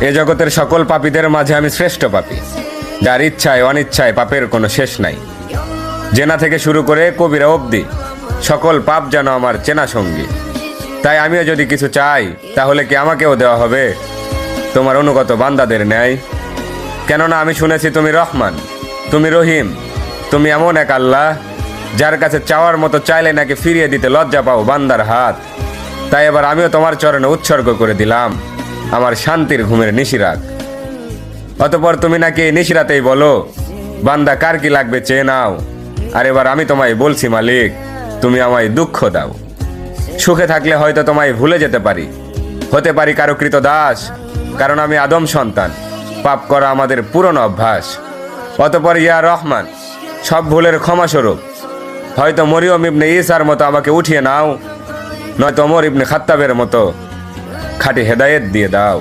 এ জগতের সকল পাপীদের মাঝে আমি শ্রেষ্ঠ পাপী, যার ইচ্ছায় অনিচ্ছায় পাপের কোনো শেষ নাই। জেনা থেকে শুরু করে কবিরা অবধি সকল পাপ যেন আমার চেনা সঙ্গী। তাই আমিও যদি কিছু চাই, তাহলে কি আমাকেও দেওয়া হবে তোমার অনুগত বান্দাদের ন্যায়? কেননা আমি শুনেছি তুমি রহমান, তুমি রহিম, তুমি এমন এক আল্লাহ যার কাছে চাওয়ার মতো চাইলে নাকি ফিরিয়ে দিতে লজ্জা পাও বান্দার হাত। তাই এবার আমিও তোমার চরণে উৎসর্গ করে দিলাম আমার শান্তির ঘুমের নিশিরাত। অতঃপর তুমি নাকি এই নিশিরাতেই বলো, বান্দা কার কি লাগবে চেয়ে নাও। আর এবার আমি তোমায় বলছি মালিক, তুমি আমায় দুঃখ দাও। সুখে থাকলে হয়তো তোমায় ভুলে যেতে পারি, হতে পারি কারো কৃত দাস, কারণ আমি আদম সন্তান, পাপ করা আমাদের পুরনো অভ্যাস। অতঃপর ইয়া রহমান, সব ভুলের ক্ষমাস্বরূপ হয়তো মরিয়ম ইবনে ঈসার মতো আমাকে উঠিয়ে নাও, নয়তো ওমর ইবনে খাত্তাবের মতো খাঁটি হেদায়েত দিয়ে দাও।